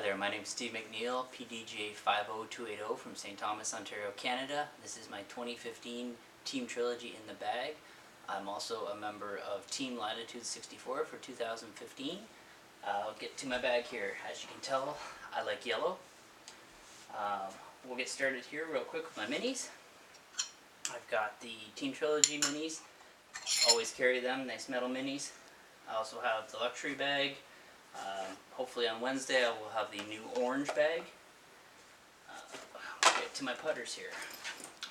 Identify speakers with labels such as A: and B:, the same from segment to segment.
A: there, my name is S.McNeil, PDJ 50280 from St. Thomas, Ontario, Canada. This is my 2015 Team Trilogy in the bag. I'm also a member of Team Latitude 64 for 2015. I'll get to my bag here. As you can tell, I like yellow. We'll get started here real quick with my minis. I've got the Team Trilogy minis. Always carry them, nice metal minis. I also have the luxury bag. Hopefully on Wednesday I will have the new orange bag. I'll get to my putters here.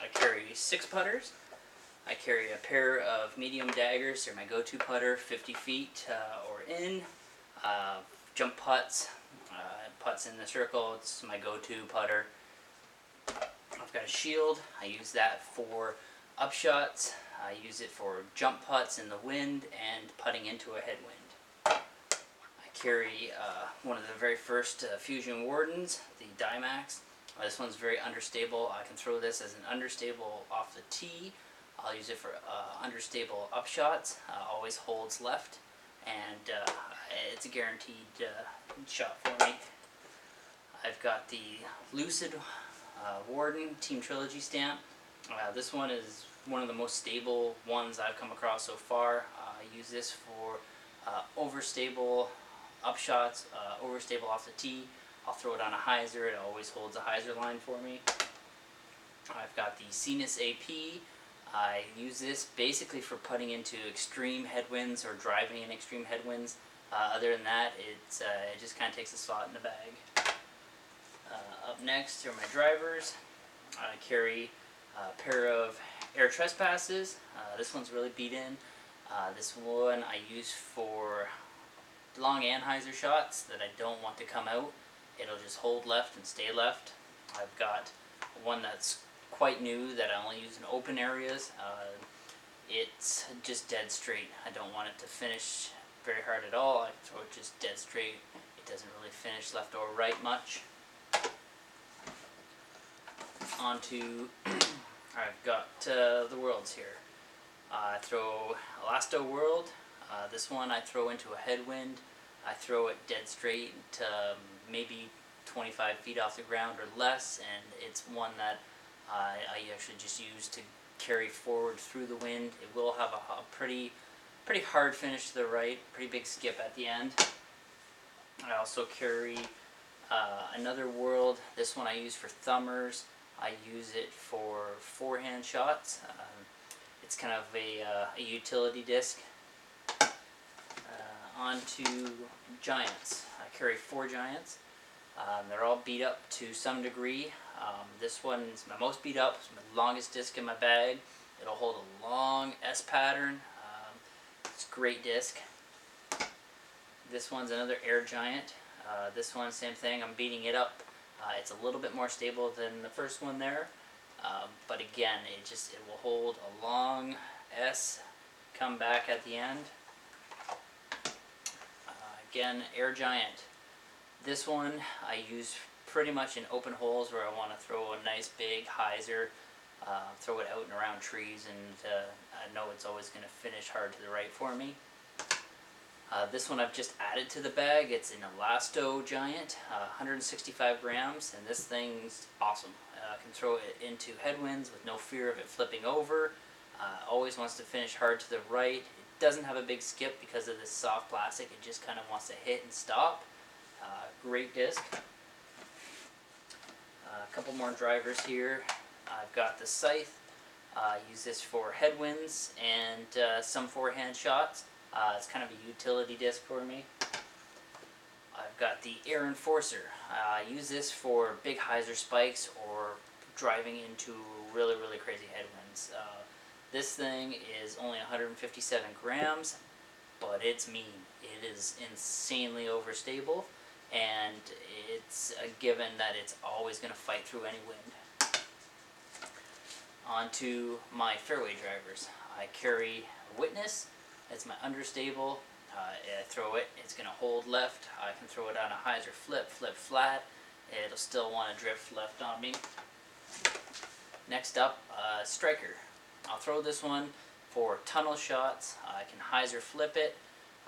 A: I carry 6 putters. I carry a pair of medium daggers. They're my go-to putter, 50 feet or in. Jump putts, putts in the circle, it's my go-to putter. I've got a shield. I use that for upshots. I use it for jump putts in the wind and putting into a headwind. I carry one of the very first Fusion Wardens, the Dimax. This one's very understable. I can throw this as an understable off the tee. I'll use it for understable upshots. Always holds left, and it's a guaranteed shot for me. I've got the Lucid Warden Team Trilogy stamp. This one is one of the most stable ones I've come across so far. I use this for overstable upshots, overstable off the tee. I'll throw it on a hyzer. It always holds a hyzer line for me. I've got the Cenis AP. I use this basically for putting into extreme headwinds or driving in extreme headwinds. Other than that, it just kind of takes a spot in the bag. Up next are my drivers. I carry a pair of Air Trespasses. This one's really beat in. This one I use for long anhyzer shots that I don't want to come out. It'll just hold left and stay left. I've got one that's quite new that I only use in open areas. It's just dead straight. I don't want it to finish very hard at all. I throw it just dead straight. It doesn't really finish left or right much. Onto I've got the Worlds here. I throw Elasto World. This one I throw into a headwind. I throw it dead straight to maybe 25 feet off the ground or less, and it's one that I actually just use to carry forward through the wind. It will have a pretty hard finish to the right, pretty big skip at the end. I also carry another World. This one I use for thumbers. I use it for forehand shots. It's kind of a utility disc. On to Giants. I carry 4 Giants. They're all beat up to some degree. This one's my most beat up. It's my longest disc in my bag. It'll hold a long S pattern. It's a great disc. This one's another Air Giant. This one, same thing. I'm beating it up. It's a little bit more stable than the first one there, but again, it will hold a long S, come back at the end. Again, Air Giant. This one I use pretty much in open holes where I want to throw a nice big hyzer, throw it out and around trees, and I know it's always going to finish hard to the right for me. This one I've just added to the bag. It's an Elasto Giant, 165 grams, and this thing's awesome. I can throw it into headwinds with no fear of it flipping over. Always wants to finish hard to the right. It doesn't have a big skip because of this soft plastic. It just kind of wants to hit and stop. Great disc. A couple more drivers here. I've got the Scythe. I use this for headwinds and some forehand shots. It's kind of a utility disc for me. I've got the Air Enforcer. I use this for big hyzer spikes or driving into really crazy headwinds. This thing is only 157 grams, but it's mean. It is insanely overstable, and it's a given that it's always going to fight through any wind. On to my fairway drivers. I carry Witness. It's my understable. I throw it, it's going to hold left. I can throw it on a hyzer flip flat. It'll still want to drift left on me. Next up, Striker. I'll throw this one for tunnel shots. I can hyzer flip it.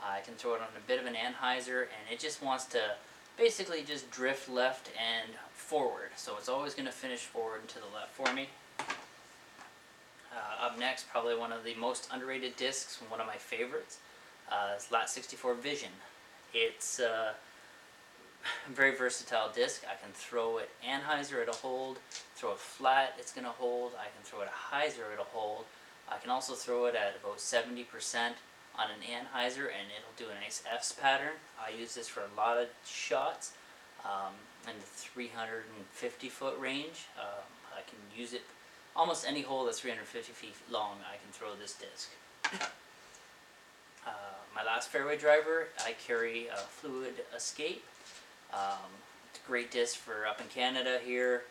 A: I can throw it on a bit of an anhyzer, and it just wants to basically just drift left and forward. So it's always going to finish forward and to the left for me. Up next, probably one of the most underrated discs, one of my favorites, is Lat 64 Vision. It's a very versatile disc. I can throw it anhyzer, it'll hold. Throw it flat, it's going to hold. I can throw it hyzer, it'll hold. I can also throw it at about 70% on an anhyzer, and it'll do a nice F's pattern. I use this for a lot of shots in the 350 foot range. I can use it almost any hole that's 350 feet long. I can throw this disc. My last fairway driver, I carry a Fluid Escape. It's a great disc for up in Canada here.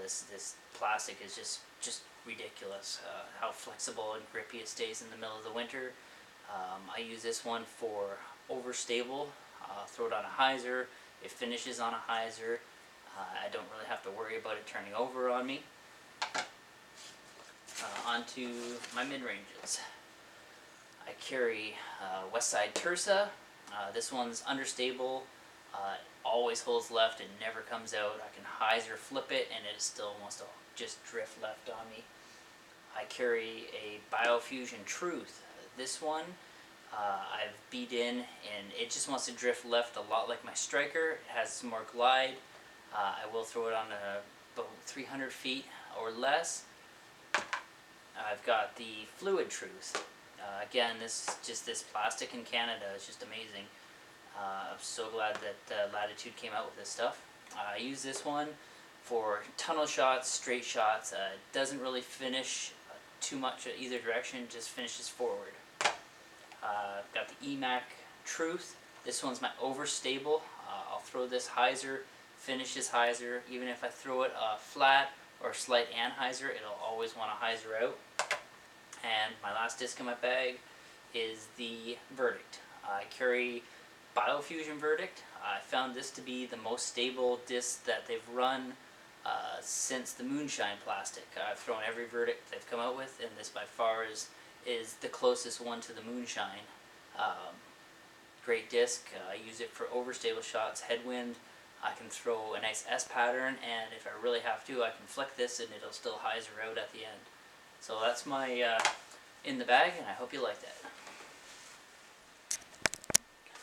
A: This plastic is just ridiculous. How flexible and grippy it stays in the middle of the winter. I use this one for overstable. Throw it on a hyzer. It finishes on a hyzer. I don't really have to worry about it turning over on me. Onto my mid-ranges. I carry Westside Tersa. This one's understable. Always holds left and never comes out. I can hyzer flip it and it still wants to just drift left on me. I carry a Biofusion Truth. This one I've beat in and it just wants to drift left a lot like my striker. It has some more glide. I will throw it on about 300 feet or less. I've got the Fluid Truth. Again, this plastic in Canada is just amazing. I'm so glad that Latitude came out with this stuff. I use this one for tunnel shots, straight shots. It doesn't really finish too much either direction, just finishes forward. Got the EMAC Truth. This one's my overstable. I'll throw this hyzer, finishes hyzer. Even if I throw it flat or slight anhyzer, it'll always want to hyzer out. And my last disc in my bag is the Verdict. I carry Biofusion Verdict. I found this to be the most stable disc that they've run since the Moonshine plastic. I've thrown every Verdict they've come out with, and this by far is the closest one to the Moonshine. Great disc. I use it for overstable shots, headwind. I can throw a nice S pattern, and if I really have to, I can flick this and it'll still hyzer out at the end. So that's my in the bag, and I hope you like that.